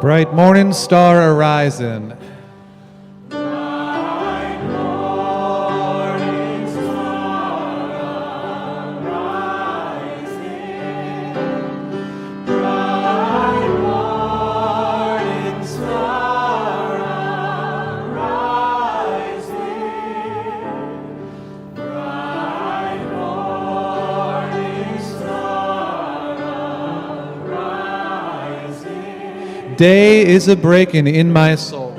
Bright morning star arising. Day is a breaking in my soul.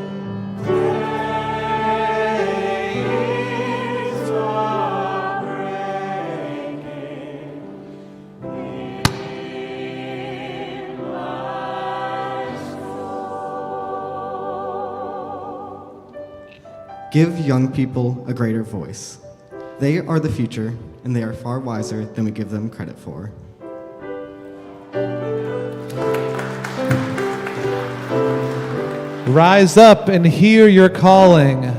Give young people a greater voice. They are the future, and they are far wiser than we give them credit for. Rise up and hear your calling.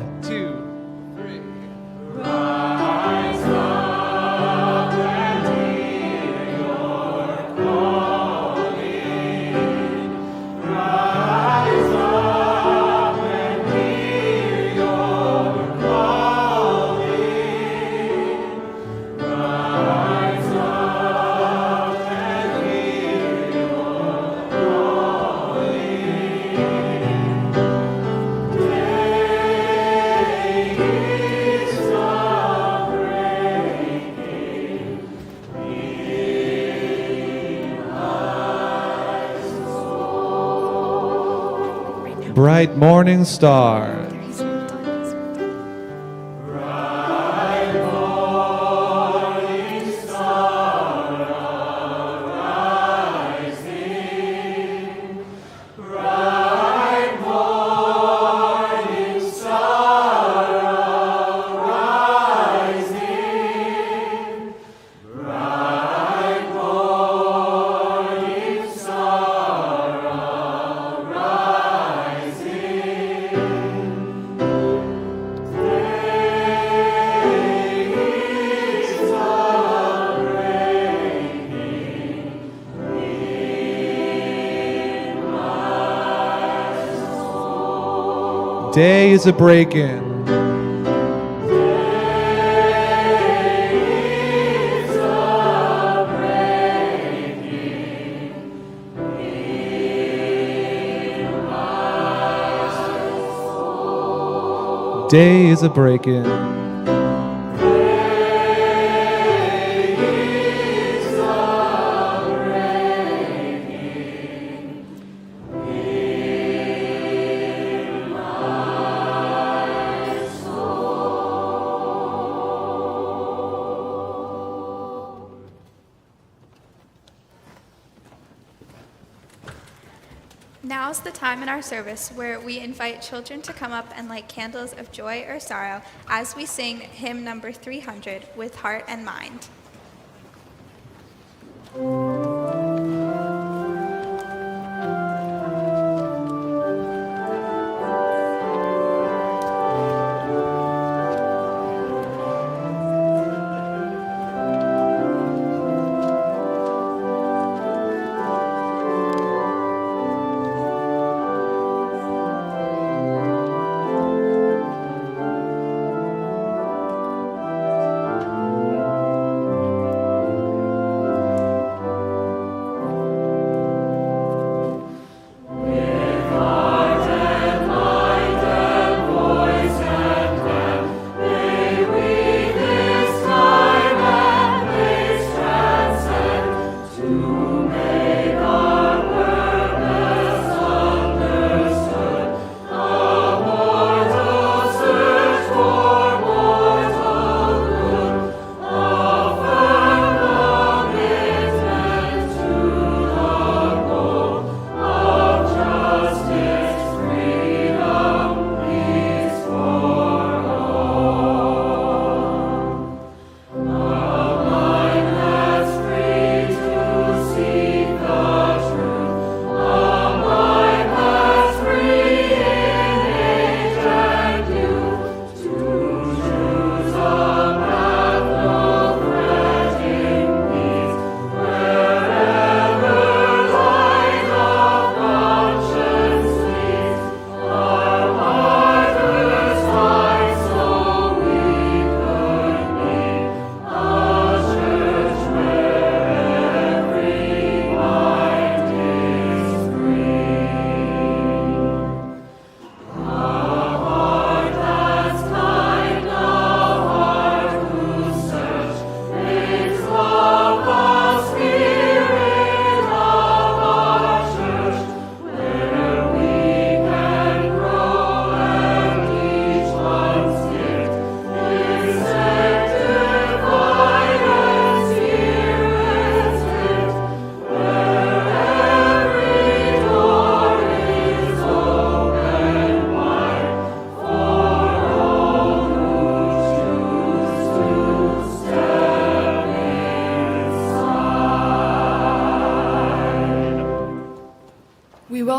Bright morning star. Day is a breaking. Day is a breaking. Now's the time in our service where we invite children to come up and light candles of joy or sorrow as we sing hymn number 300, With Heart and Mind.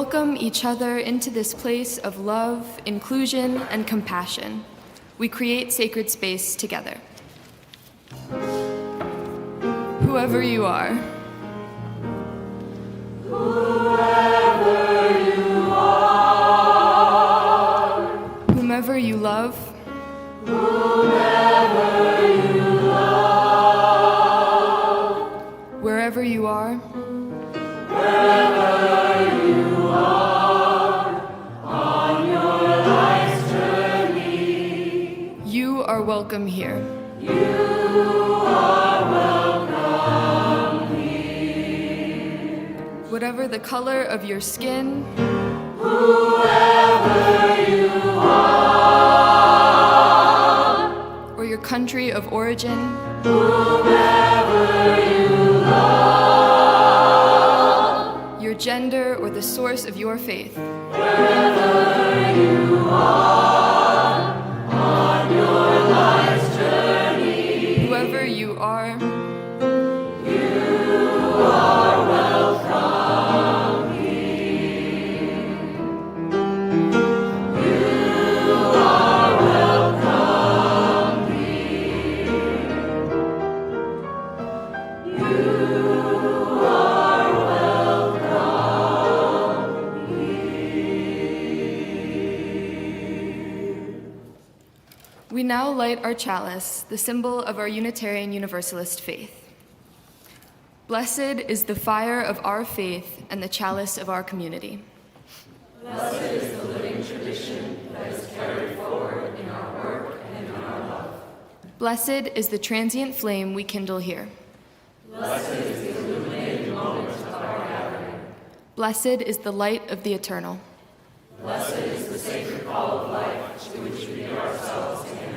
welcome each other into this place of love, inclusion, and compassion. We create sacred space together. Whoever you are. Whomever you love. Wherever you are. On your life's journey. You are welcome here. Whatever the color of your skin, or your country of origin, your gender or the source of your faith, whoever you are, we now light our chalice, the symbol of our Unitarian Universalist faith. Blessed is the fire of our faith and the chalice of our community. Blessed is the living tradition that is carried forward in our work and in our love. Blessed is the transient flame we kindle here. Blessed is the illuminating moment of our gathering. Blessed is the light of the eternal. Blessed is the sacred call of life to which we give ourselves in answer.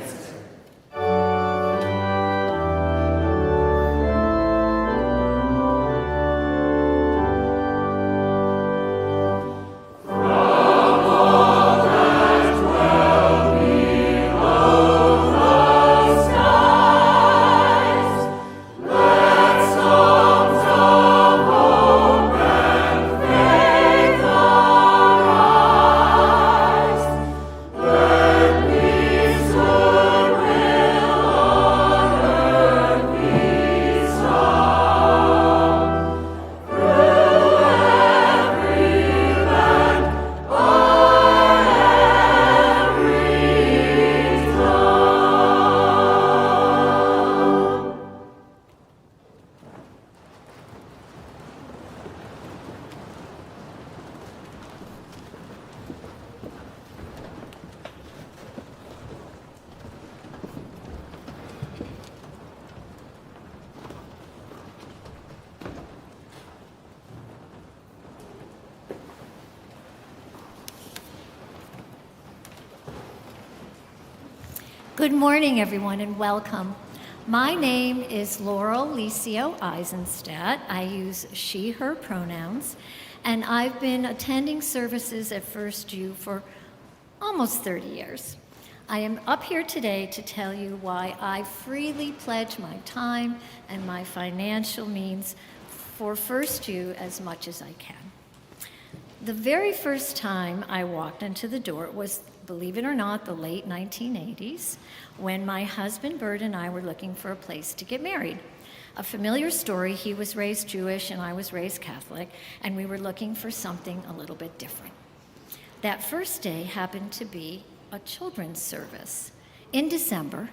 Good morning, everyone, and welcome. My name is Laurel Licio Eisenstadt. I use she, her pronouns, and I've been attending services at First U for almost 30 years. I am up here today to tell you why I freely pledge my time and my financial means for First U as much as I can. The very first time I walked into the door was, believe it or not, the late 1980s, when my husband Bert and I were looking for a place to get married. A familiar story, he was raised Jewish and I was raised Catholic, and we were looking for something a little bit different. That first day happened to be a children's service in December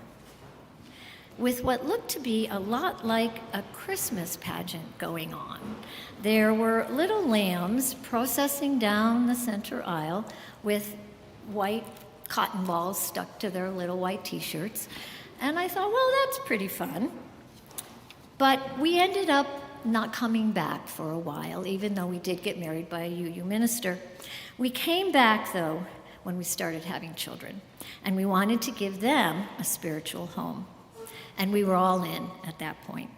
with what looked to be a lot like a Christmas pageant going on. There were little lambs processing down the center aisle with white cotton balls stuck to their little white t-shirts. And I thought, well, that's pretty fun. But we ended up not coming back for a while, even though we did get married by a UU minister. We came back, though, when we started having children, and we wanted to give them a spiritual home. And we were all in at that point.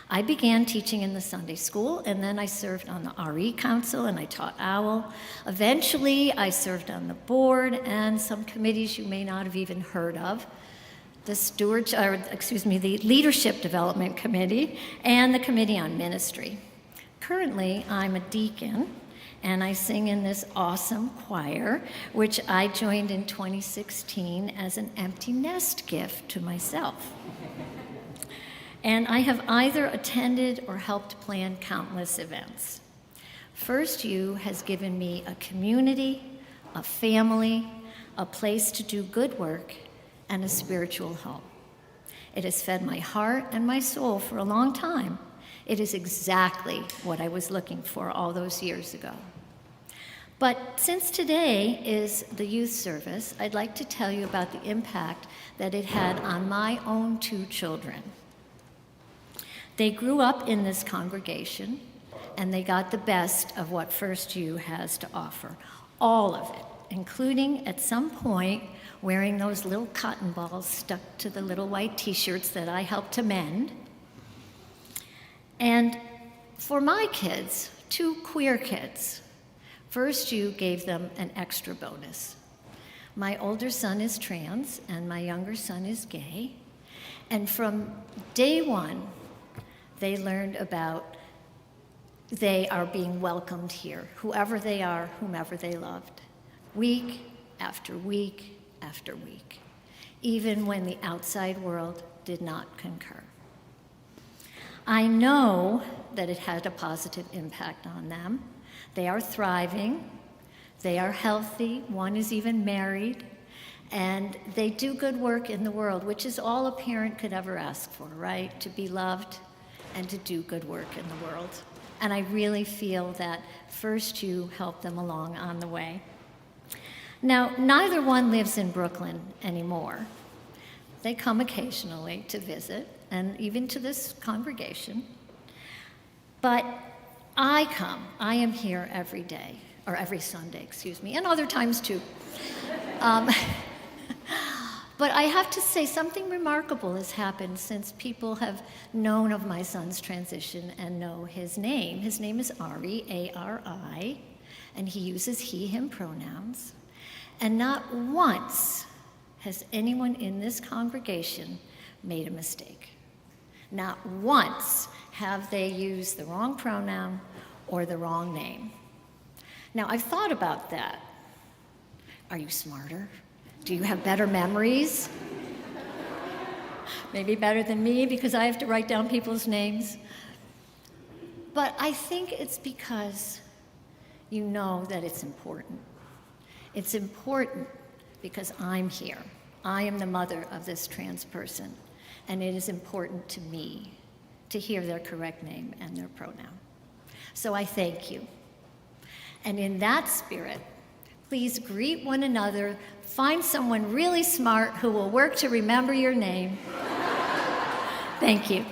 I began teaching in the Sunday school, and then I served on the RE Council, and I taught OWL. Eventually, I served on the board and some committees you may not have even heard of, the Leadership Development Committee and the Committee on Ministry. Currently, I'm a deacon, and I sing in this awesome choir, which I joined in 2016 as an empty nest gift to myself. And I have either attended or helped plan countless events. First U has given me a community, a family, a place to do good work, and a spiritual home. It has fed my heart and my soul for a long time. It is exactly what I was looking for all those years ago. But since today is the youth service, I'd like to tell you about the impact that it had on my own 2 children. They grew up in this congregation, and they got the best of what First U has to offer, all of it, including at some point wearing those little cotton balls stuck to the little white t-shirts that I helped to mend. And for my kids, 2 queer kids, First U gave them an extra bonus. My older son is trans, and my younger son is gay. And from day one, they learned about they are being welcomed here, whoever they are, whomever they loved, week after week after week, even when the outside world did not concur. I know that it had a positive impact on them. They are thriving, they are healthy, one is even married, and they do good work in the world, which is all a parent could ever ask for, right? To be loved and to do good work in the world. And I really feel that First U helped them along on the way. Now, neither one lives in Brooklyn anymore. They come occasionally to visit, and even to this congregation. But I come. I am here every day, or every Sunday, excuse me, and other times too. But I have to say something remarkable has happened since people have known of my son's transition and know his name. His name is Ari, A-R-I, and he uses he, him pronouns. And not once has anyone in this congregation made a mistake. Not once have they used the wrong pronoun or the wrong name. Now, I've thought about that. Are you smarter? Do you have better memories? Maybe better than me because I have to write down people's names. But I think it's because you know that it's important. It's important because I'm here. I am the mother of this trans person, and it is important to me to hear their correct name and their pronoun. So I thank you. And in that spirit, please greet one another, find someone really smart who will work to remember your name. Thank you.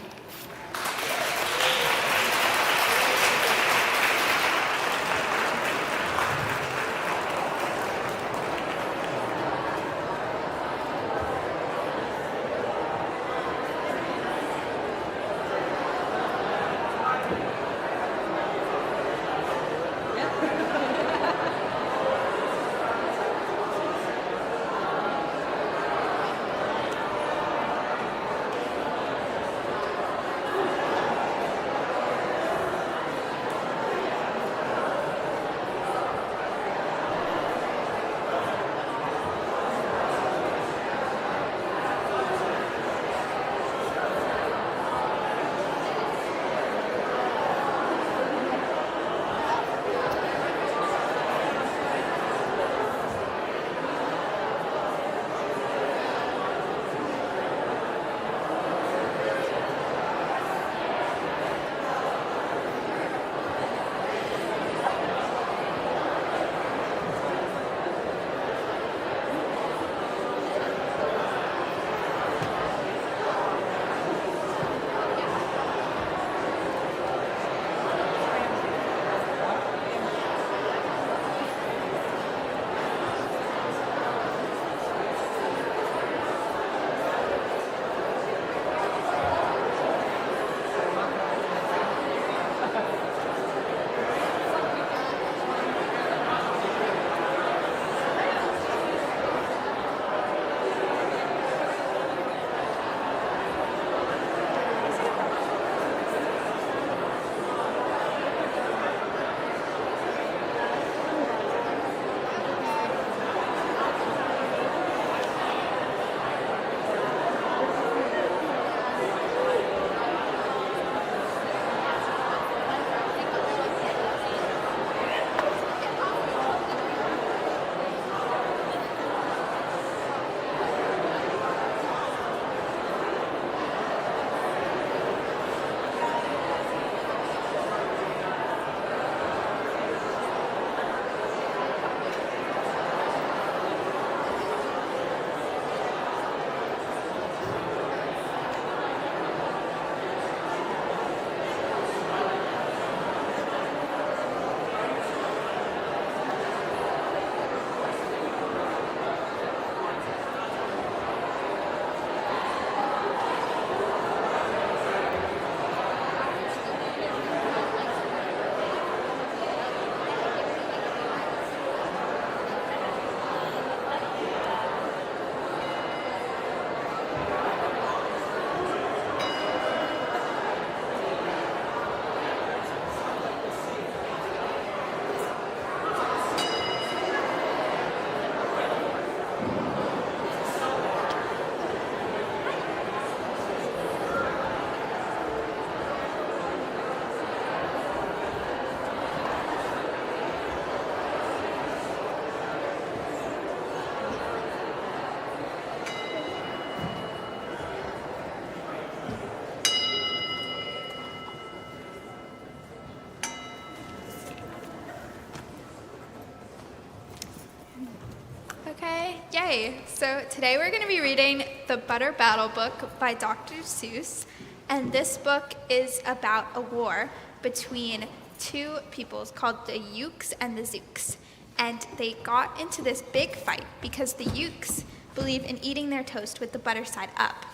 Okay, yay. So today we're going to be reading The Butter Battle Book by Dr. Seuss. And this book is about a war between two peoples called the Ukes and the Zooks. And they got into this big fight because the Ukes believe in eating their toast with the butter side up.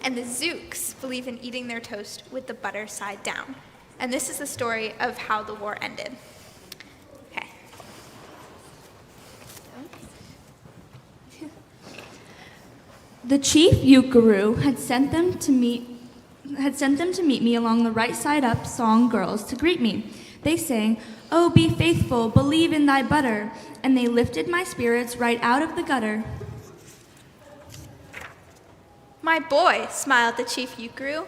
And the Zooks believe in eating their toast with the butter side down. And this is the story of how the war ended. Okay. The chief Ukaroo had sent them to meet me along the right side up song girls to greet me. They sang, "Oh, be faithful, believe in thy butter," and they lifted my spirits right out of the gutter. My boy, smiled the chief Ukaroo,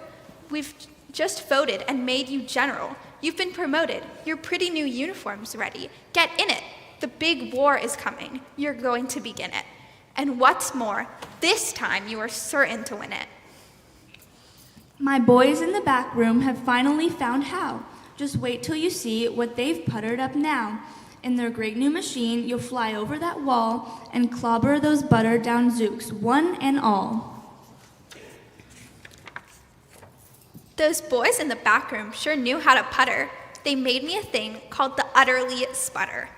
we've just voted and made you general. You've been promoted. Your pretty new uniform's ready. Get in it. The big war is coming. You're going to begin it. And what's more, this time you are certain to win it. My boys in the back room have finally found how. Just wait till you see what they've puttered up now. In their great new machine, you'll fly over that wall and clobber those butter down Zooks, one and all. Those boys in the back room sure knew how to putter. They made me a thing called the Utterly Sputter.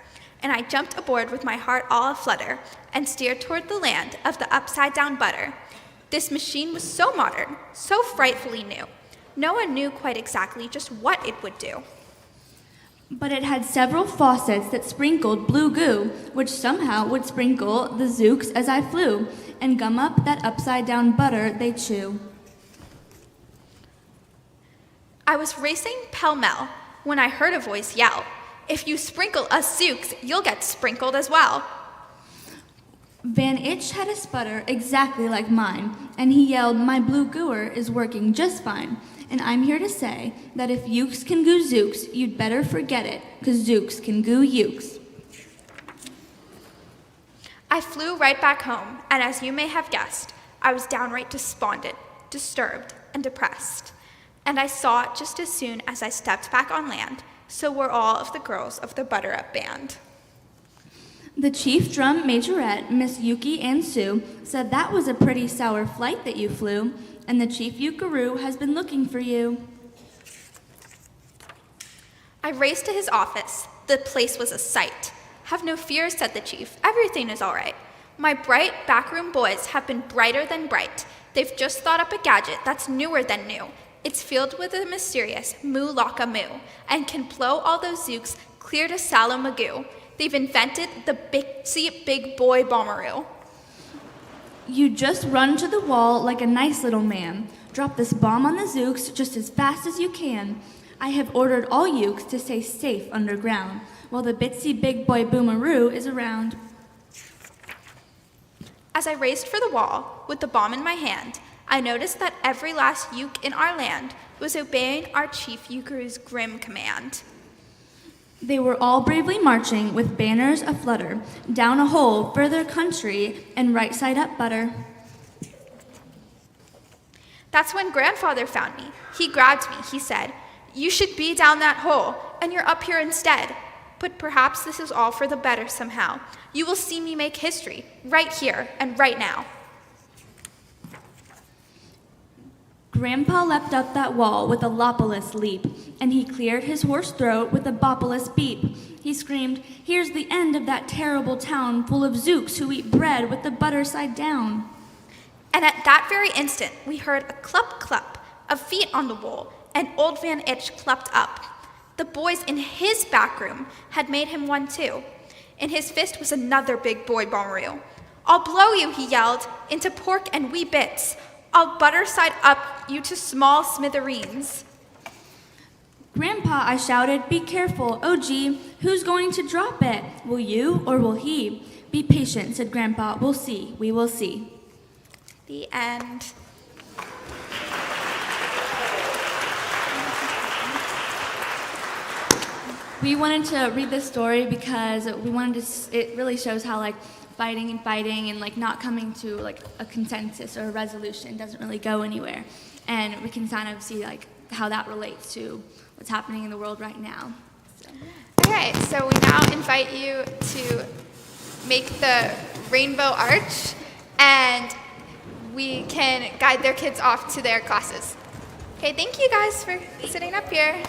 And I jumped aboard with my heart all aflutter and steered toward the land of the upside-down butter. This machine was so modern, so frightfully new. No one knew quite exactly just what it would do. But it had several faucets that sprinkled blue goo, which somehow would sprinkle the Zooks as I flew, and gum up that upside-down butter they chew. I was racing pell-mell when I heard a voice yell, "If you sprinkle us Zooks, you'll get sprinkled as well." Van Itch had a sputter exactly like mine, and he yelled, "My blue gooer is working just fine." And I'm here to say that if Ukes can goo Zooks, you'd better forget it, 'cause Zooks can goo Ukes. I flew right back home, and as you may have guessed, I was downright despondent, disturbed, and depressed. And I saw it just as soon as I stepped back on land, so were all of the girls of the Butter Up Band. The chief drum majorette, Miss Yuki and Sue, said that was a pretty sour flight that you flew, and the chief Ukaroo has been looking for you. I raced to his office. The place was a sight. "Have no fear," said the chief. "Everything is all right. My bright backroom boys have been brighter than bright. They've just thought up a gadget that's newer than new. It's filled with a mysterious moo-locka-moo and can blow all those Zooks clear to Salamagoo. They've invented the Bixie Big Boy Bomberoo." You just run to the wall like a nice little man. Drop this bomb on the Zooks just as fast as you can. I have ordered all Ukes to stay safe underground while the Bitsy Big Boy Boomeroo is around. As I raced for the wall with the bomb in my hand, I noticed that every last Uke in our land was obeying our chief Ukaroo's grim command. They were all bravely marching with banners aflutter down a hole for their country and right side up butter. That's when Grandfather found me. He grabbed me. He said, "You should be down that hole, and you're up here instead. But perhaps this is all for the better somehow. You will see me make history right here and right now." Grandpa leapt up that wall with a lopulous leap, and he cleared his hoarse throat with a bopulous beep. He screamed, "Here's the end of that terrible town full of Zooks who eat bread with the butter side down." And at that very instant, we heard a clup-clup of feet on the wall, and old Van Itch clupped up. The boys in his back room had made him one too. In his fist was another big boy bomberoo. "I'll blow you," he yelled, "into pork and wee bits. I'll butter side up you to small smithereens." "Grandpa," I shouted, "be careful. Oh, gee, who's going to drop it? Will you or will he?" "Be patient," said Grandpa. "We'll see. We will see." The end. We wanted to read this story because we wanted to, it really shows how like fighting and like not coming to like a consensus or a resolution doesn't really go anywhere. And we can kind of see like how that relates to what's happening in the world right now. So. Okay, so we now invite you to make the rainbow arch, and we can guide their kids off to their classes. Okay, thank you guys for sitting up here.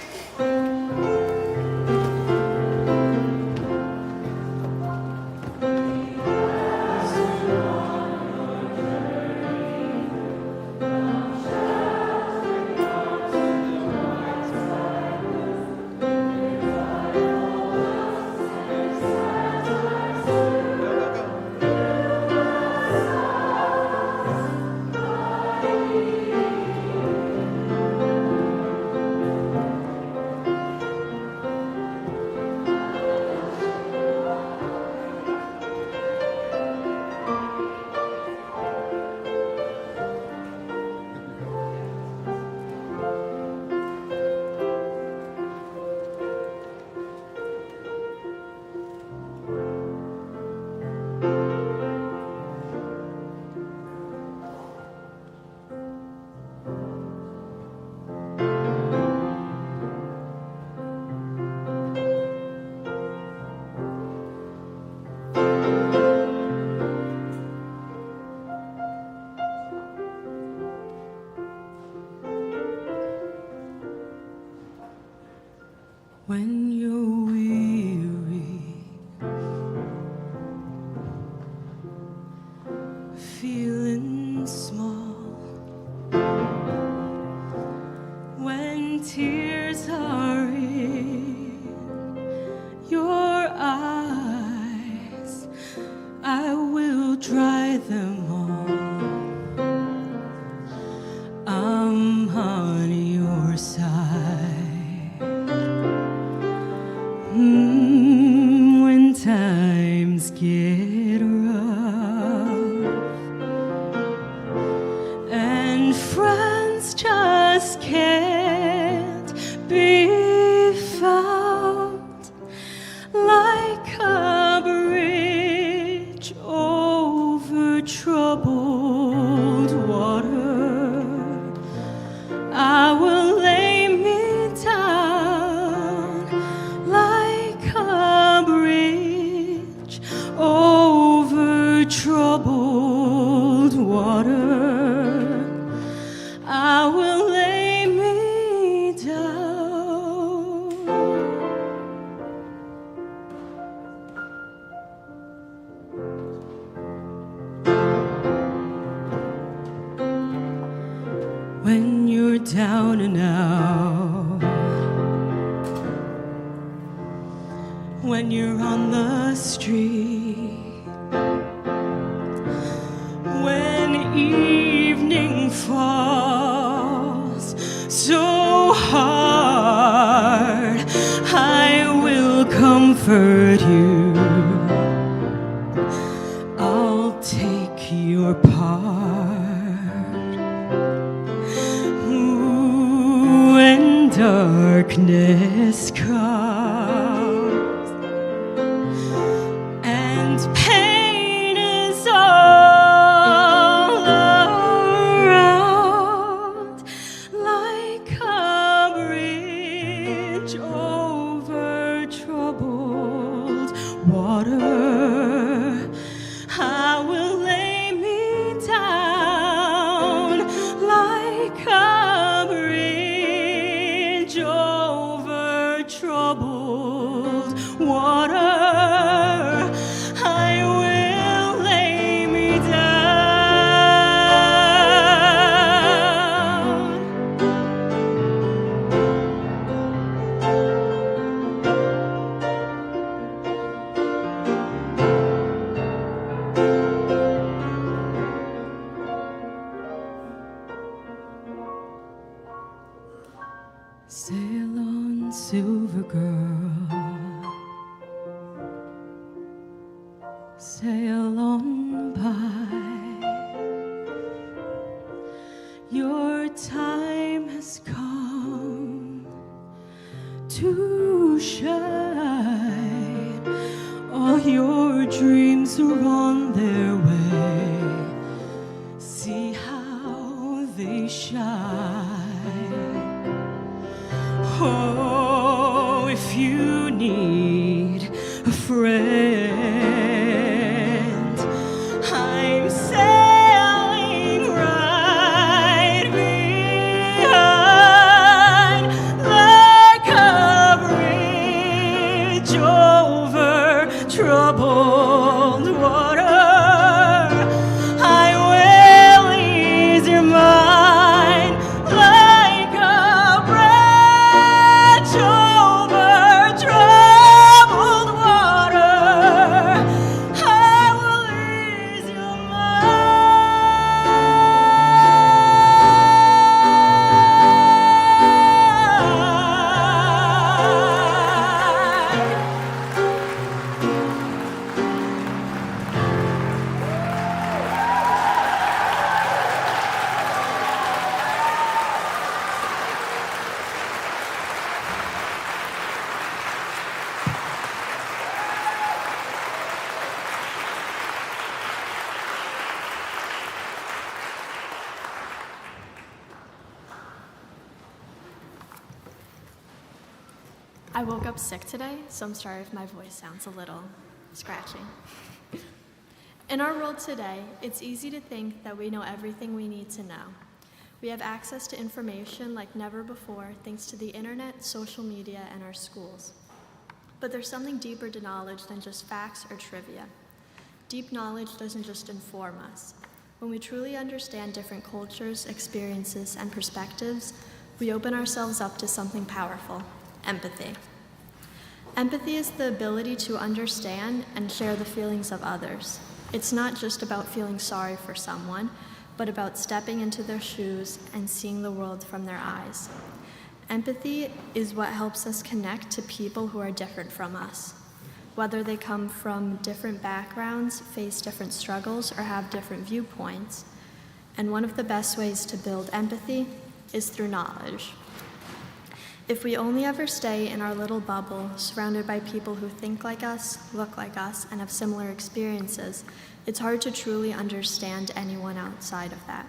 When you're weary, feeling small, when tears are in your eyes, I will dry them all. I'm on your side. When times get rough and friends just can't be found, like a bridge over troubled water, I will lay me down like a bridge over troubled water. I will lay me down. When you're down and out, when you're on the street, when evening falls so hard, I will comfort you. I'll take your part. When darkness comes and pain is all around, like a bridge over troubled water, I will lay me down like a bridge over troubled water. I will lay me down. Sail on, silver girl, sail on by. Your time has come to shine. All your dreams are on their way. See how they shine. Oh, if you need a friend, I woke up sick today, so I'm sorry if my voice sounds a little scratchy. In our world today, it's easy to think that we know everything we need to know. We have access to information like never before thanks to the internet, social media, and our schools. But there's something deeper to knowledge than just facts or trivia. Deep knowledge doesn't just inform us. When we truly understand different cultures, experiences, and perspectives, we open ourselves up to something powerful: empathy. Empathy is the ability to understand and share the feelings of others. It's not just about feeling sorry for someone, but about stepping into their shoes and seeing the world from their eyes. Empathy is what helps us connect to people who are different from us, whether they come from different backgrounds, face different struggles, or have different viewpoints. And one of the best ways to build empathy is through knowledge. If we only ever stay in our little bubble, surrounded by people who think like us, look like us, and have similar experiences, it's hard to truly understand anyone outside of that.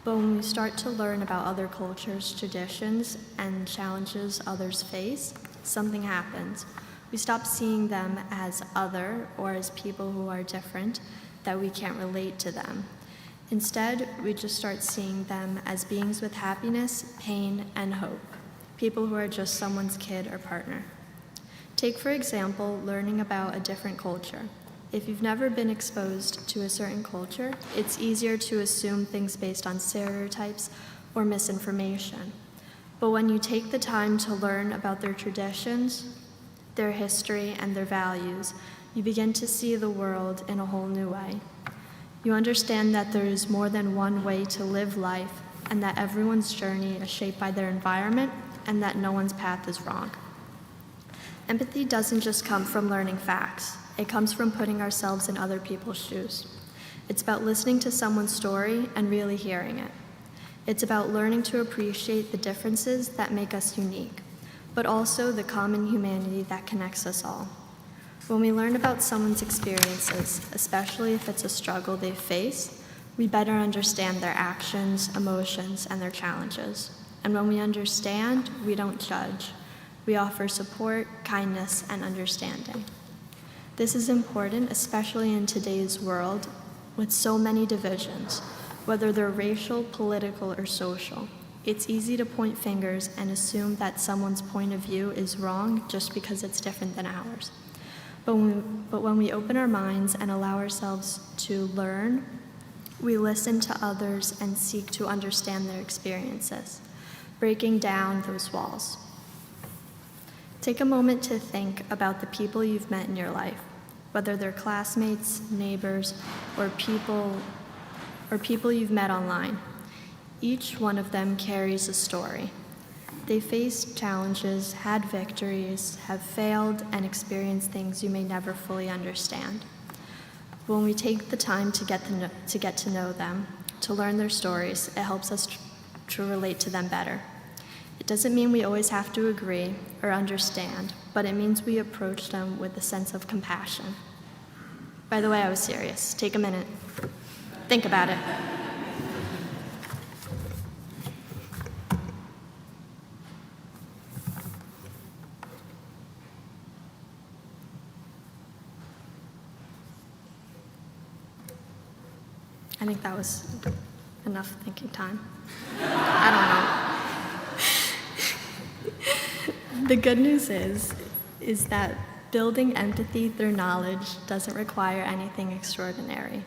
But when we start to learn about other cultures, traditions, and challenges others face, something happens. We stop seeing them as other or as people who are different, that we can't relate to them. Instead, we just start seeing them as beings with happiness, pain, and hope. People who are just someone's kid or partner. Take, for example, learning about a different culture. If you've never been exposed to a certain culture, it's easier to assume things based on stereotypes or misinformation. But when you take the time to learn about their traditions, their history, and their values, you begin to see the world in a whole new way. You understand that there is more than one way to live life, and that everyone's journey is shaped by their environment, and that no one's path is wrong. Empathy doesn't just come from learning facts. It comes from putting ourselves in other people's shoes. It's about listening to someone's story and really hearing it. It's about learning to appreciate the differences that make us unique, but also the common humanity that connects us all. When we learn about someone's experiences, especially if it's a struggle they face, we better understand their actions, emotions, and their challenges. And when we understand, we don't judge. We offer support, kindness, and understanding. This is important, especially in today's world with so many divisions, whether they're racial, political, or social. It's easy to point fingers and assume that someone's point of view is wrong just because it's different than ours. But when we open our minds and allow ourselves to learn, we listen to others and seek to understand their experiences, breaking down those walls. Take a moment to think about the people you've met in your life, whether they're classmates, neighbors, or people you've met online. Each one of them carries a story. They faced challenges, had victories, have failed, and experienced things you may never fully understand. When we take the time to get to know them, to learn their stories, it helps us to relate to them better. It doesn't mean we always have to agree or understand, but it means we approach them with a sense of compassion. By the way, I was serious. Take a minute. Think about it. I think that was enough thinking time. I don't know. The good news is that building empathy through knowledge doesn't require anything extraordinary.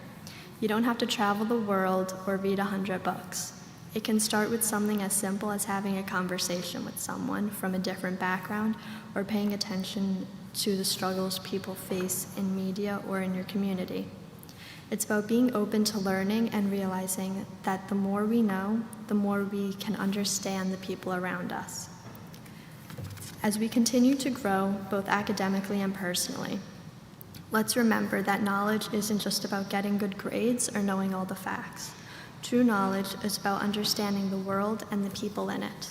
You don't have to travel the world or read 100 books. It can start with something as simple as having a conversation with someone from a different background or paying attention to the struggles people face in media or in your community. It's about being open to learning and realizing that the more we know, the more we can understand the people around us. As we continue to grow, both academically and personally, let's remember that knowledge isn't just about getting good grades or knowing all the facts. True knowledge is about understanding the world and the people in it.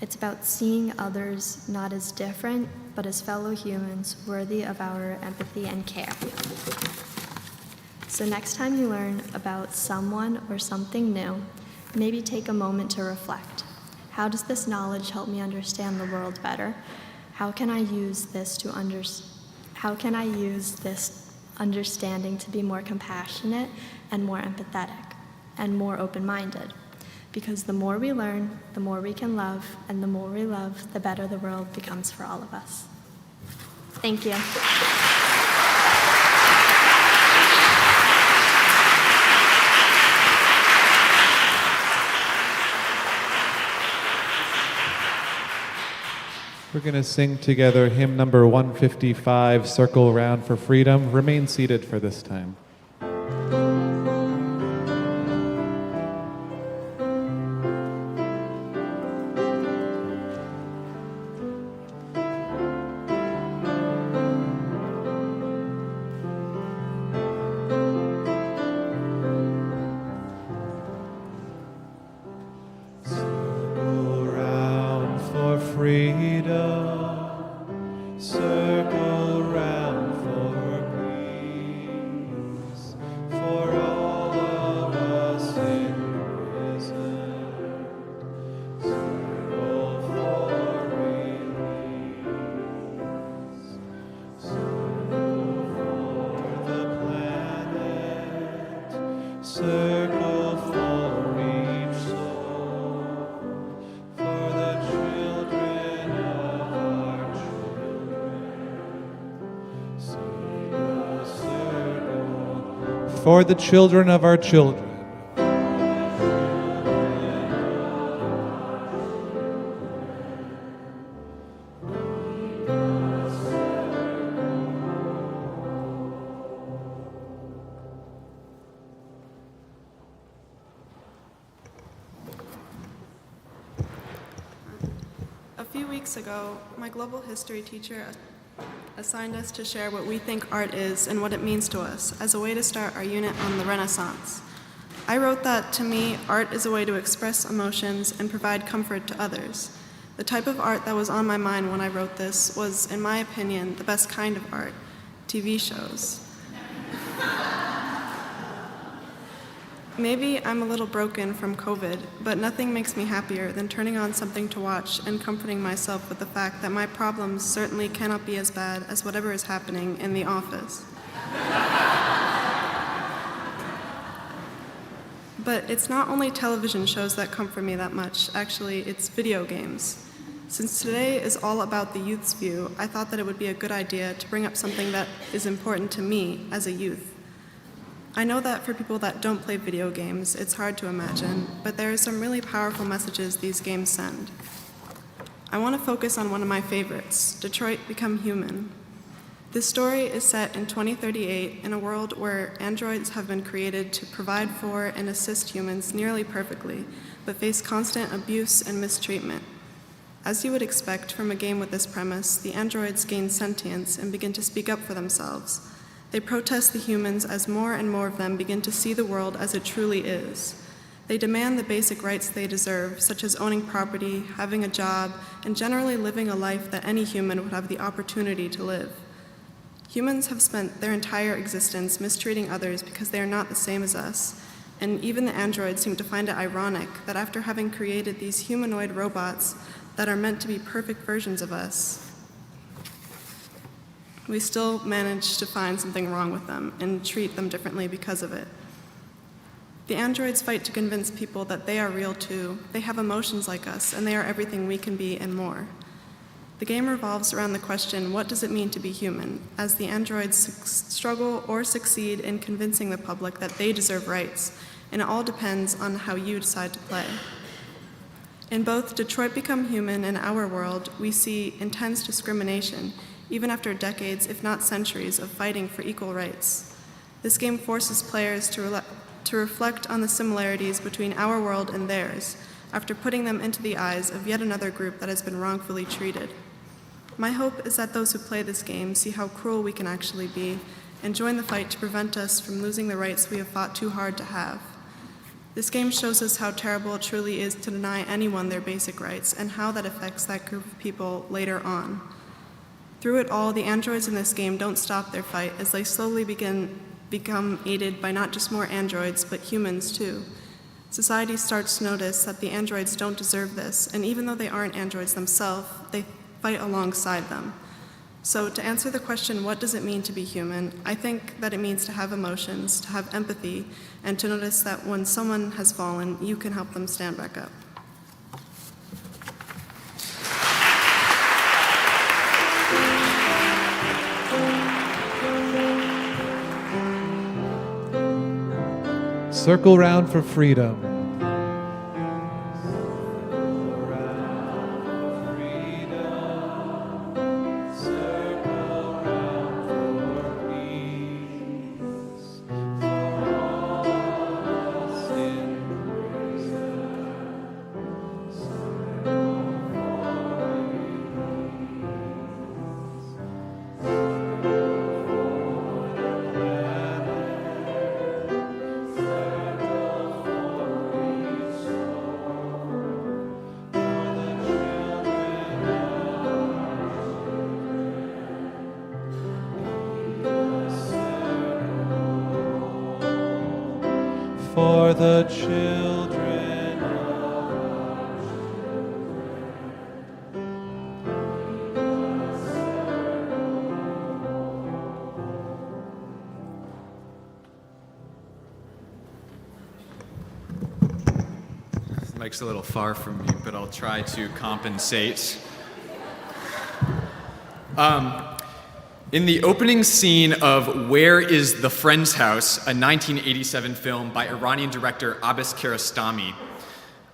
It's about seeing others not as different, but as fellow humans worthy of our empathy and care. So next time you learn about someone or something new, maybe take a moment to reflect. How does this knowledge help me understand the world better? How can I use this understanding to be more compassionate and more empathetic and more open-minded? Because the more we learn, the more we can love, and the more we love, the better the world becomes for all of us. Thank you. We're going to sing together hymn number 155, Circle Round for Freedom. Remain seated for this time. Circle round for freedom, circle round for peace, for all of us in prison, circle for release, circle for the planet, circle for each soul, for the children of our children. Circle, circle. For the children of our children. A few weeks ago, my global history teacher assigned us to share what we think art is and what it means to us as a way to start our unit on the Renaissance. I wrote that, to me, art is a way to express emotions and provide comfort to others. The type of art that was on my mind when I wrote this was, in my opinion, the best kind of art, TV shows. Maybe I'm a little broken from COVID, but nothing makes me happier than turning on something to watch and comforting myself with the fact that my problems certainly cannot be as bad as whatever is happening in the office. But it's not only television shows that comfort me that much, actually, it's video games. Since today is all about the youth's view, I thought that it would be a good idea to bring up something that is important to me as a youth. I know that for people that don't play video games, it's hard to imagine, but there are some really powerful messages these games send. I want to focus on one of my favorites, Detroit Become Human. This story is set in 2038 in a world where androids have been created to provide for and assist humans nearly perfectly, but face constant abuse and mistreatment. As you would expect from a game with this premise, the androids gain sentience and begin to speak up for themselves. They protest the humans as more and more of them begin to see the world as it truly is. They demand the basic rights they deserve, such as owning property, having a job, and generally living a life that any human would have the opportunity to live. Humans have spent their entire existence mistreating others because they are not the same as us, and even the androids seem to find it ironic that after having created these humanoid robots that are meant to be perfect versions of us, we still manage to find something wrong with them and treat them differently because of it. The androids fight to convince people that they are real too, they have emotions like us, and they are everything we can be and more. The game revolves around the question, what does it mean to be human, as the androids struggle or succeed in convincing the public that they deserve rights, and it all depends on how you decide to play. In both Detroit Become Human and Our World, we see intense discrimination, even after decades, if not centuries, of fighting for equal rights. This game forces players to reflect on the similarities between our world and theirs, after putting them into the eyes of yet another group that has been wrongfully treated. My hope is that those who play this game see how cruel we can actually be, and join the fight to prevent us from losing the rights we have fought too hard to have. This game shows us how terrible it truly is to deny anyone their basic rights, and how that affects that group of people later on. Through it all, the androids in this game don't stop their fight as they slowly become aided by not just more androids, but humans too. Society starts to notice that the androids don't deserve this, and even though they aren't androids themselves, fight alongside them. So to answer the question, what does it mean to be human? I think that it means to have emotions, to have empathy, and to notice that when someone has fallen, you can help them stand back up. Circle round for freedom. For the children of This mic's a little far from me, but I'll try to compensate. In the opening scene of Where is the Friend's House, a 1987 film by Iranian director Abbas Kiarostami,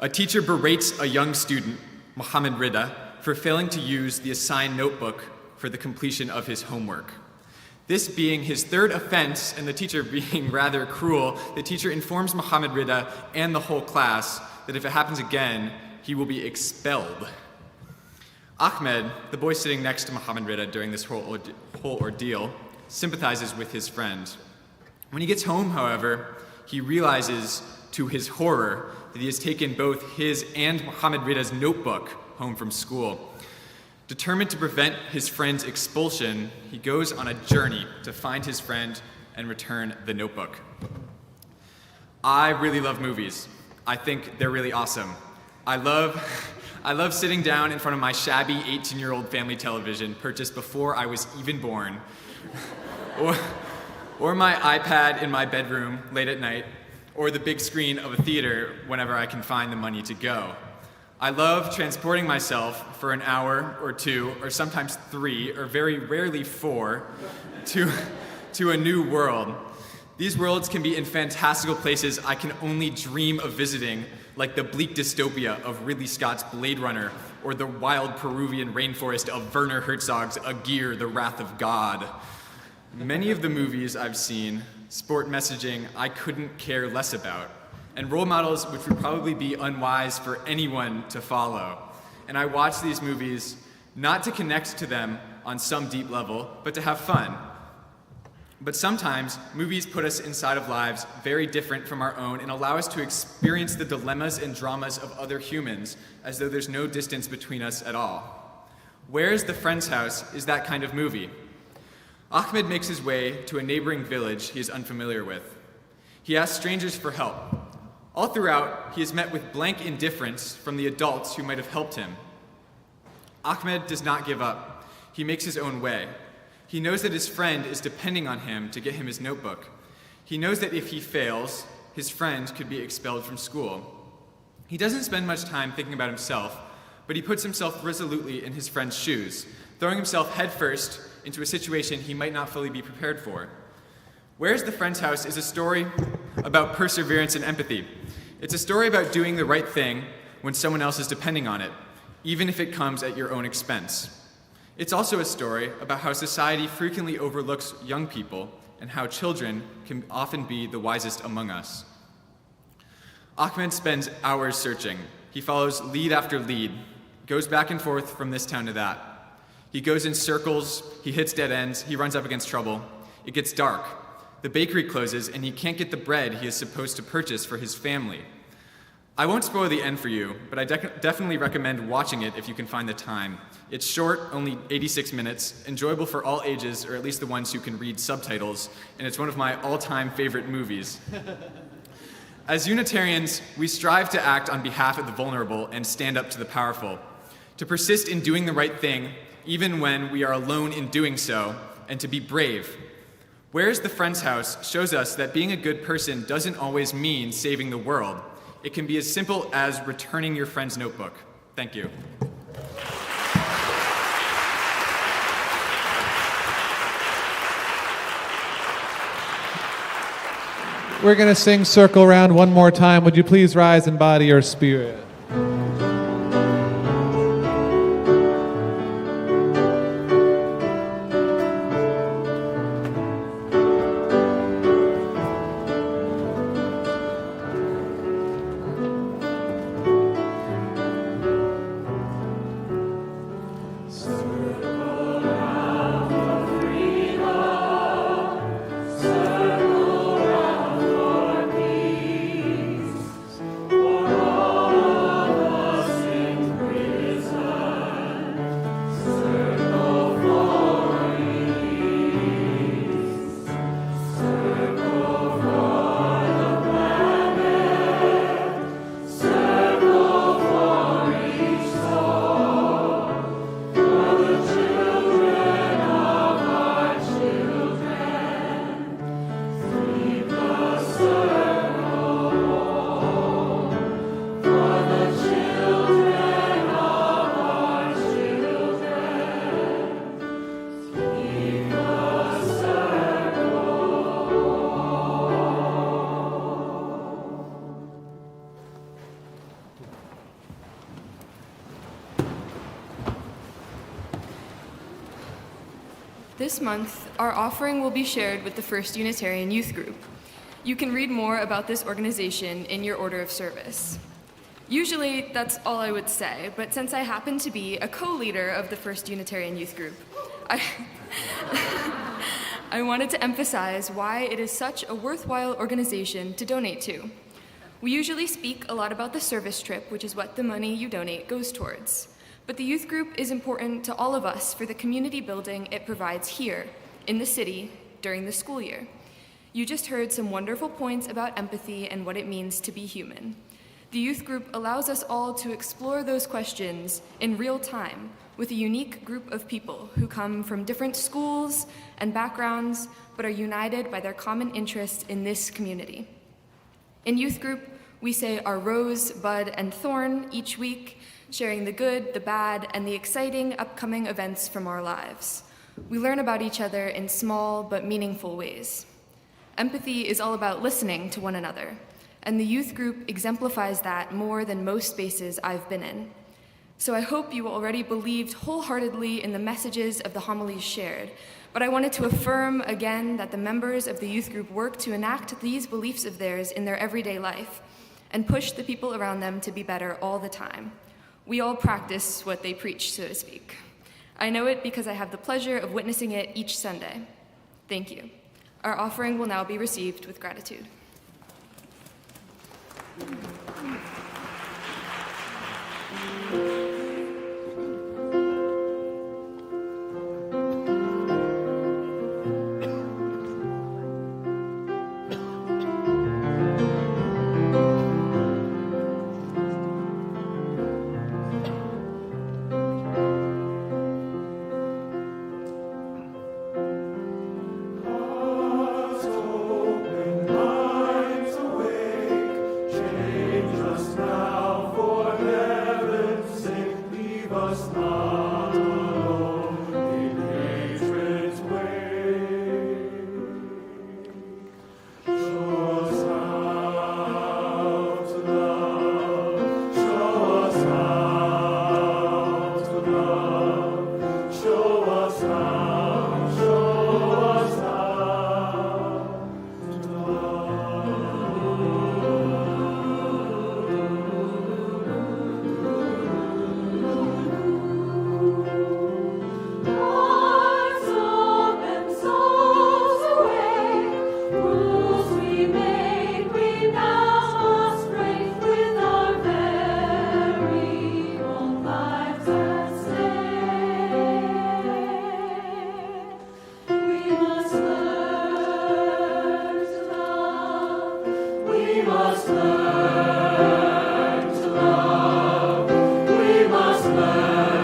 a teacher berates a young student, Mohammad Rida, for failing to use the assigned notebook for the completion of his homework. This being his third offense and the teacher being rather cruel, the teacher informs Mohammad Rida and the whole class that if it happens again, he will be expelled. Ahmed, the boy sitting next to Mohammad Rida during this whole ordeal, sympathizes with his friend. When he gets home, however, he realizes, to his horror, that he has taken both his and Mohammad Rida's notebook home from school. Determined to prevent his friend's expulsion, he goes on a journey to find his friend and return the notebook. I really love movies. I think they're really awesome. I love sitting down in front of my shabby 18-year-old family television purchased before I was even born, or my iPad in my bedroom late at night, or the big screen of a theater whenever I can find the money to go. I love transporting myself for an hour or two, or sometimes 3, or very rarely 4, to a new world. These worlds can be in fantastical places I can only dream of visiting, like the bleak dystopia of Ridley Scott's Blade Runner, or the wild Peruvian rainforest of Werner Herzog's Aguirre, The Wrath of God. Many of the movies I've seen sport messaging I couldn't care less about, and role models which would probably be unwise for anyone to follow. And I watch these movies not to connect to them on some deep level, but to have fun. But sometimes, movies put us inside of lives very different from our own and allow us to experience the dilemmas and dramas of other humans as though there's no distance between us at all. Where's the Friend's House is that kind of movie. Ahmed makes his way to a neighboring village he is unfamiliar with. He asks strangers for help. All throughout, he is met with blank indifference from the adults who might have helped him. Ahmed does not give up. He makes his own way. He knows that his friend is depending on him to get him his notebook. He knows that if he fails, his friend could be expelled from school. He doesn't spend much time thinking about himself, but he puts himself resolutely in his friend's shoes, throwing himself headfirst into a situation he might not fully be prepared for. Where's the Friend's House is a story about perseverance and empathy. It's a story about doing the right thing when someone else is depending on it, even if it comes at your own expense. It's also a story about how society frequently overlooks young people and how children can often be the wisest among us. Ahmed spends hours searching. He follows lead after lead, goes back and forth from this town to that. He goes in circles, he hits dead ends, he runs up against trouble. It gets dark. The bakery closes and he can't get the bread he is supposed to purchase for his family. I won't spoil the end for you, but I definitely recommend watching it if you can find the time. It's short, only 86 minutes, enjoyable for all ages, or at least the ones who can read subtitles, and it's one of my all-time favorite movies. As Unitarians, we strive to act on behalf of the vulnerable and stand up to the powerful. to persist in doing the right thing, even when we are alone in doing so, and to be brave. Where's the Friend's House shows us that being a good person doesn't always mean saving the world. It can be as simple as returning your friend's notebook. Thank you. We're going to sing Circle Round one more time. Would you please rise and body your spirit? This month, our offering will be shared with the First Unitarian Youth Group. You can read more about this organization in your order of service. Usually, that's all I would say, but since I happen to be a co-leader of the First Unitarian Youth Group, I wanted to emphasize why it is such a worthwhile organization to donate to. We usually speak a lot about the service trip, which is what the money you donate goes towards. But the youth group is important to all of us for the community building it provides here, in the city, during the school year. You just heard some wonderful points about empathy and what it means to be human. The youth group allows us all to explore those questions in real time with a unique group of people who come from different schools and backgrounds, but are united by their common interests in this community. In youth group, we say our rose, bud, and thorn each week, sharing the good, the bad, and the exciting upcoming events from our lives. We learn about each other in small but meaningful ways. Empathy is all about listening to one another, and the youth group exemplifies that more than most spaces I've been in. So I hope you already believed wholeheartedly in the messages of the homilies shared, but I wanted to affirm again that the members of the youth group work to enact these beliefs of theirs in their everyday life and push the people around them to be better all the time. We all practice what they preach, so to speak. I know it because I have the pleasure of witnessing it each Sunday. Thank you. Our offering will now be received with gratitude. Learn to love. We must learn.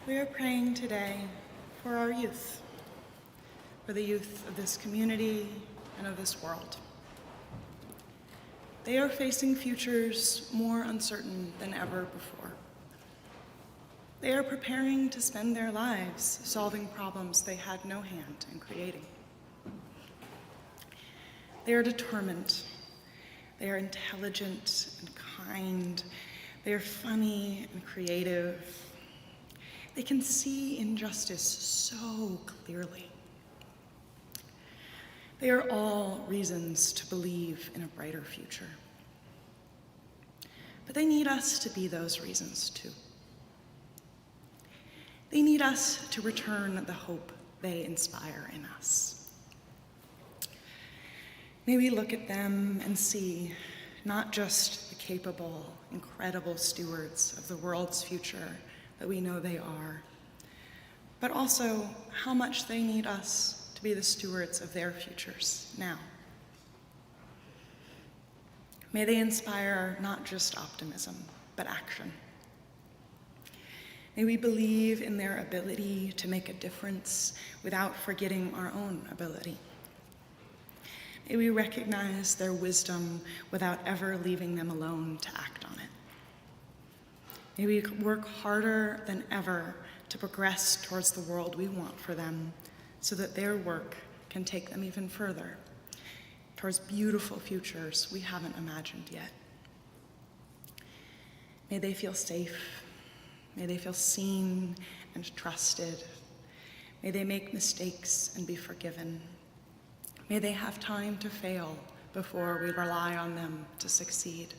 We are praying today for our youth, for the youth of this community and of this world. They are facing futures more uncertain than ever before. They are preparing to spend their lives solving problems they had no hand in creating. They are determined. They are intelligent and kind. They are funny and creative. They can see injustice so clearly. They are all reasons to believe in a brighter future. But they need us to be those reasons too. They need us to return the hope they inspire in us. May we look at them and see not just the capable, incredible stewards of the world's future that we know they are, but also how much they need us to be the stewards of their futures now. May they inspire not just optimism, but action. May we believe in their ability to make a difference without forgetting our own ability. May we recognize their wisdom without ever leaving them alone to act on it. May we work harder than ever to progress towards the world we want for them so that their work can take them even further, towards beautiful futures we haven't imagined yet. May they feel safe. May they feel seen and trusted. May they make mistakes and be forgiven. May they have time to fail before we rely on them to succeed.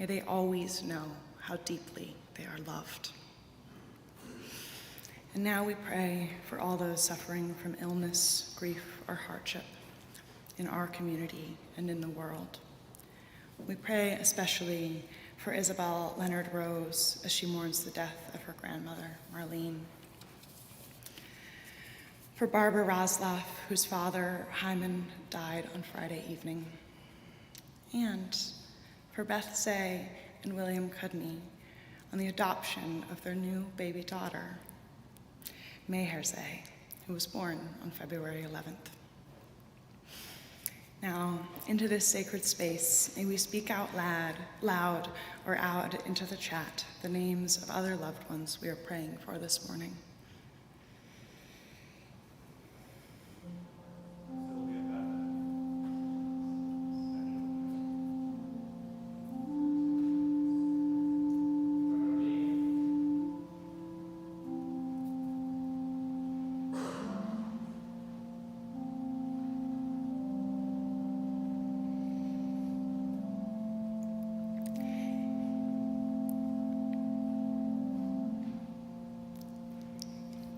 May they always know how deeply they are loved. And now we pray for all those suffering from illness, grief, or hardship in our community and in the world. We pray especially for Isabel Leonard Rose as she mourns the death of her grandmother, Marlene. For Barbara Raslaf, whose father, Hyman, died on Friday evening. And for Beth Say and William Cudney on the adoption of their new baby daughter, Meher Say, who was born on February 11th. Now, into this sacred space, may we speak out loud or out into the chat the names of other loved ones we are praying for this morning.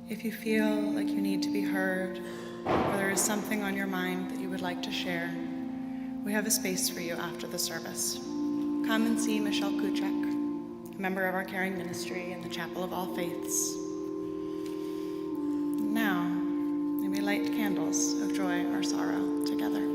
If you feel like you need to be heard, or there is something on your mind that you would like to share, we have a space for you after the service. Come and see Michelle Kuchek, a member of our caring ministry in the Chapel of All Faiths. Now, may we light candles of joy or sorrow together.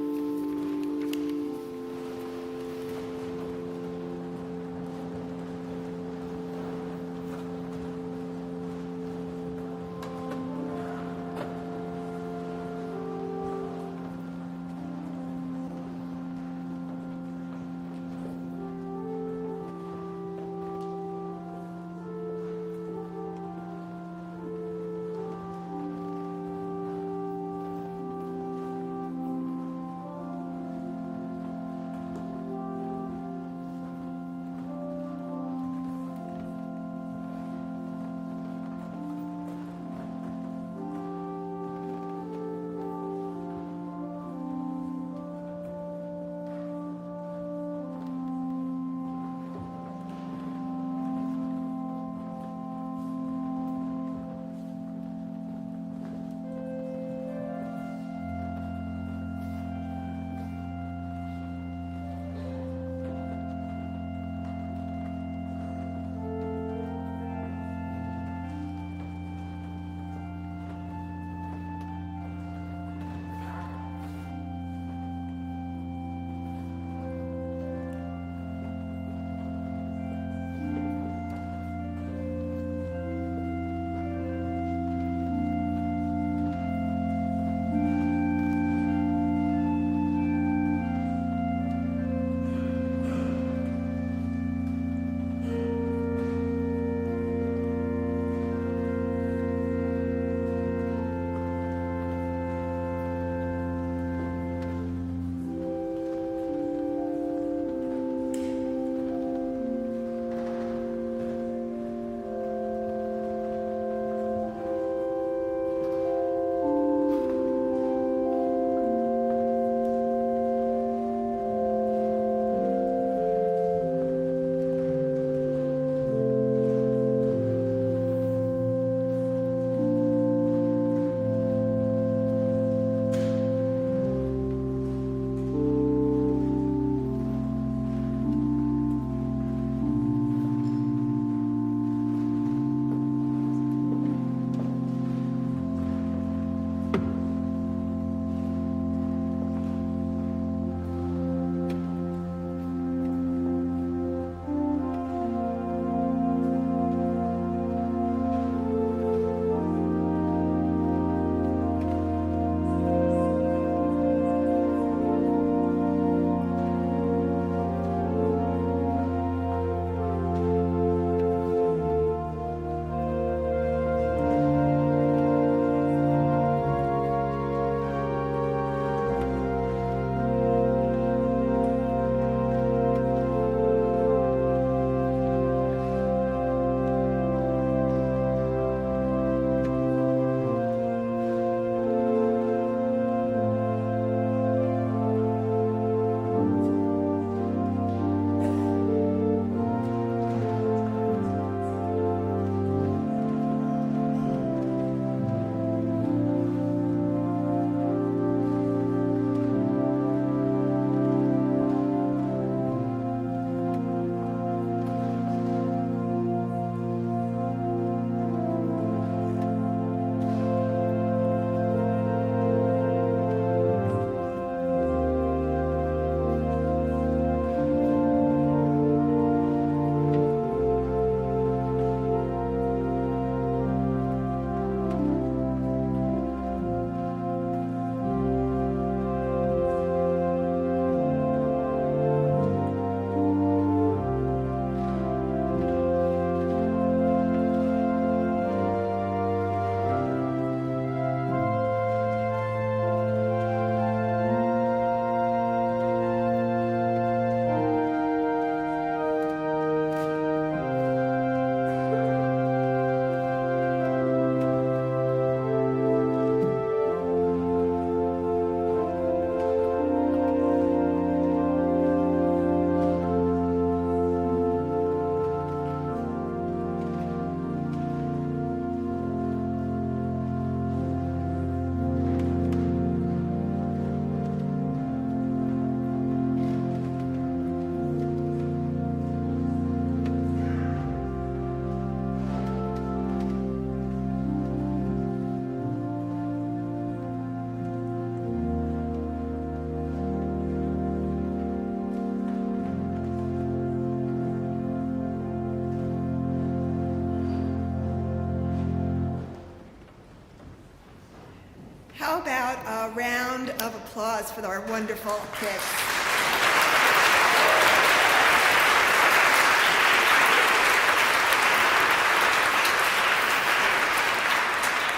a round of applause for our wonderful kids.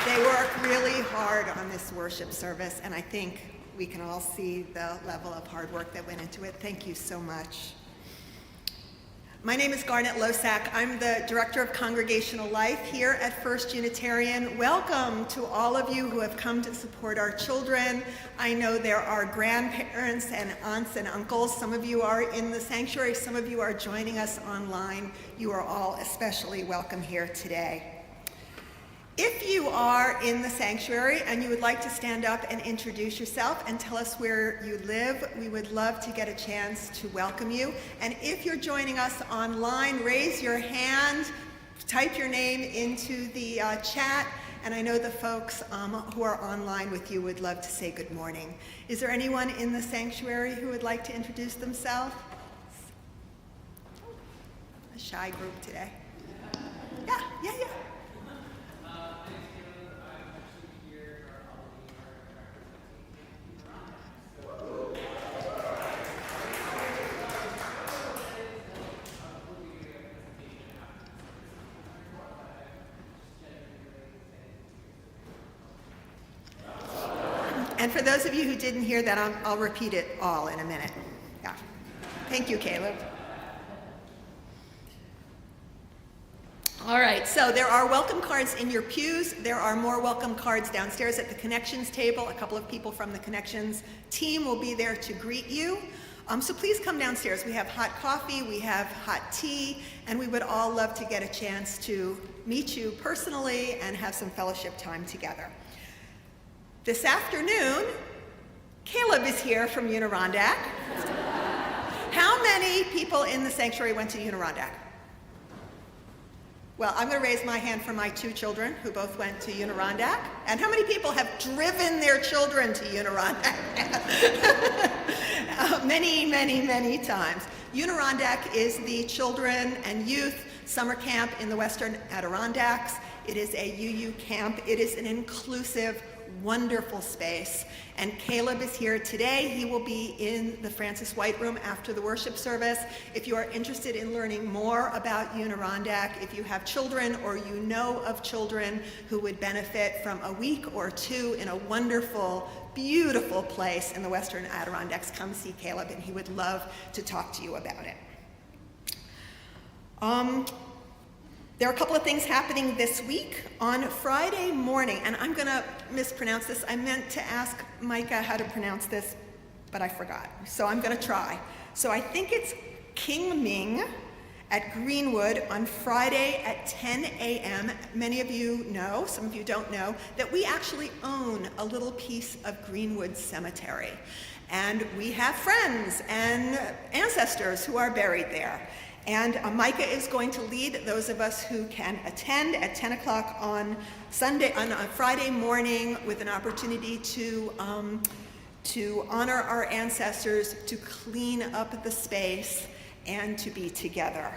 They work really hard on this worship service, and I think we can all see the level of hard work that went into it. Thank you so much. My name is Garnet Losack. I'm the Director of Congregational Life here at First Unitarian. Welcome to all of you who have come to support our children. I know there are grandparents and aunts and uncles. Some of you are in the sanctuary. Some of you are joining us online. You are all especially welcome here today. If you are in the sanctuary and you would like to stand up and introduce yourself and tell us where you live, we would love to get a chance to welcome you. And if you're joining us online, raise your hand, type your name into the chat, and I know the folks who are online with you would love to say good morning. Is there anyone in the sanctuary who would like to introduce themselves? A shy group today. Yeah. And for those of you who didn't hear that, I'll repeat it all in a minute. Yeah. Thank you, Caleb. All right, so there are welcome cards in your pews. There are more welcome cards downstairs at the Connections table. A couple of people from the Connections team will be there to greet you. So please come downstairs. We have hot coffee, we have hot tea, and we would all love to get a chance to meet you personally and have some fellowship time together. This afternoon, Caleb is here from Unirondack. How many people in the sanctuary went to Unirondack? Well, I'm going to raise my hand for my two children who both went to Unirondack. And how many people have driven their children to Unirondack? Many times. Unirondack is the children and youth summer camp in the Western Adirondacks. It is a UU camp. It is an inclusive, wonderful space. And Caleb is here today. He will be in the Francis White Room after the worship service. If you are interested in learning more about Unirondack, if you have children or you know of children who would benefit from a week or two in a wonderful, beautiful place in the Western Adirondacks, come see Caleb and he would love to talk to you about it. There are a couple of things happening this week. On Friday morning, and I'm going to mispronounce this. I meant to ask Micah how to pronounce this, but I forgot. So I'm going to try. So I think it's King Ming at Greenwood on Friday at 10 a.m. Many of you know, some of you don't know, that we actually own a little piece of Greenwood Cemetery. And we have friends and ancestors who are buried there. And Micah is going to lead those of us who can attend at 10 o'clock on Friday morning with an opportunity to honor our ancestors, to clean up the space, and to be together.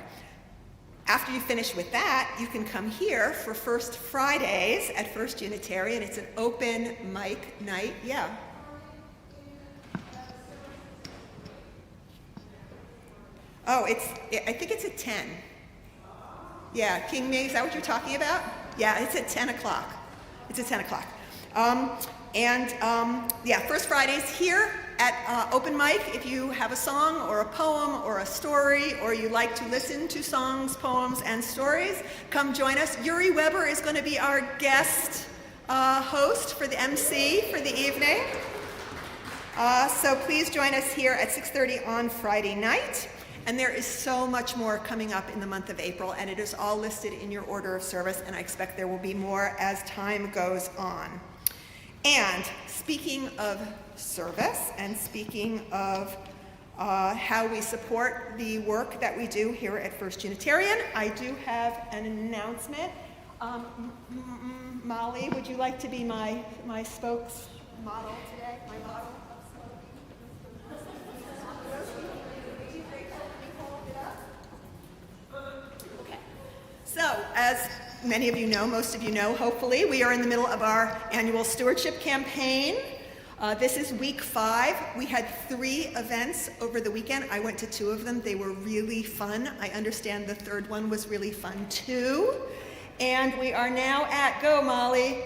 After you finish with that, you can come here for First Fridays at First Unitarian. It's an open mic night. Yeah. Oh, I think it's at 10. Yeah, King Ming, is that what you're talking about? Yeah, it's at 10 o'clock. It's at 10 o'clock. First Fridays here at Open Mic. If you have a song or a poem or a story, or you like to listen to songs, poems, and stories, come join us. Yuri Weber is going to be our guest host for the MC for the evening. So please join us here at 6:30 on Friday night. And there is so much more coming up in the month of April, and it is all listed in your order of service, and I expect there will be more as time goes on. And speaking of service, and speaking of how we support the work that we do here at First Unitarian, I do have an announcement. Molly, would you like to be my spokesmodel today, my model? So, as many of you know, most of you know, hopefully, we are in the middle of our annual stewardship campaign. This is week 5. We had 3 events over the weekend. I went to 2 of them. They were really fun. I understand the 3rd one was really fun too. And we are now at, go Molly,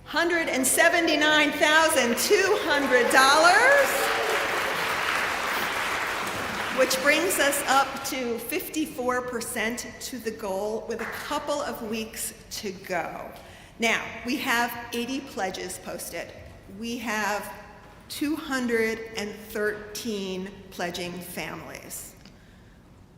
$179,200, which brings us up to 54% to the goal with a couple of weeks to go. Now, we have 80 pledges posted. We have 213 pledging families.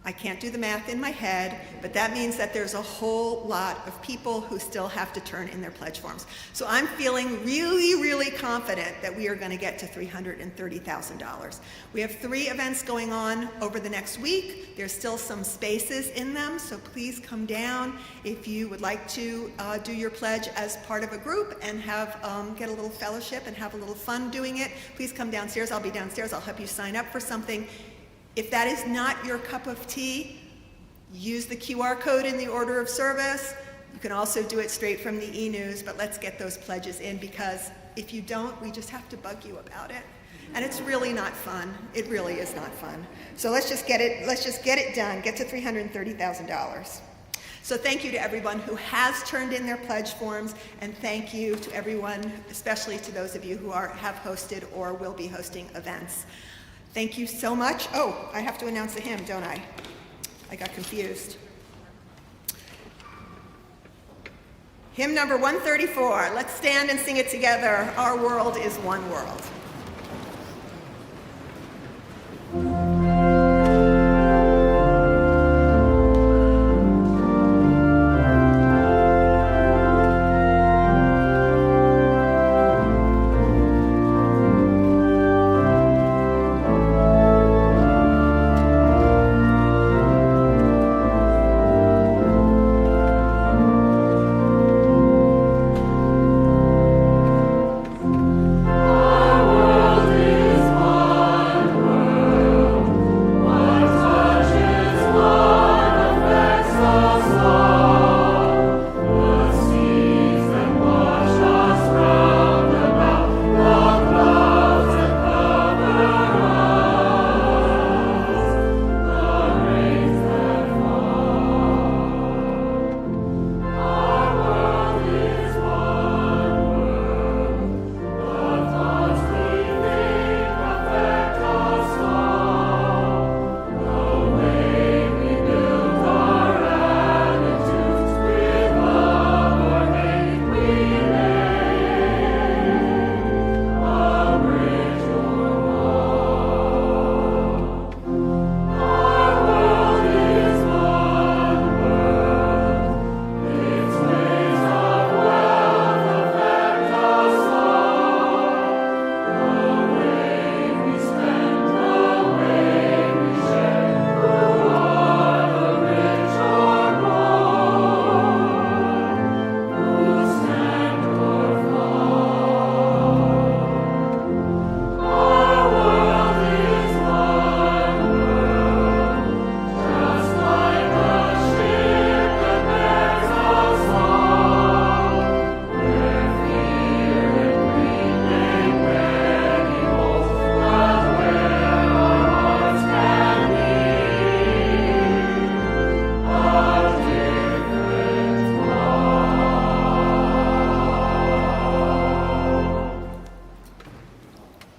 I can't do the math in my head, but that means that there's a whole lot of people who still have to turn in their pledge forms. So I'm feeling really, really confident that we are going to get to $330,000. We have 3 events going on over the next week. There's still some spaces in them, so please come down if you would like to do your pledge as part of a group and have get a little fellowship and have a little fun doing it. Please come downstairs. I'll be downstairs. I'll help you sign up for something. If that is not your cup of tea, use the QR code in the order of service. You can also do it straight from the e-news, but let's get those pledges in, because if you don't, we just have to bug you about it. And it's really not fun. It really is not fun. So let's just get it done, get to $330,000. So thank you to everyone who has turned in their pledge forms, and thank you to everyone, especially to those of you who have hosted or will be hosting events. Thank you so much. Oh, I have to announce the hymn, don't I? I got confused. Hymn number 134. Let's stand and sing it together. Our world is one world.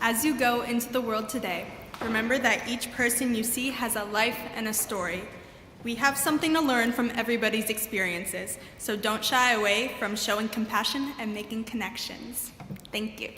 As you go into the world today, remember that each person you see has a life and a story. We have something to learn from everybody's experiences, so don't shy away from showing compassion and making connections. Thank you.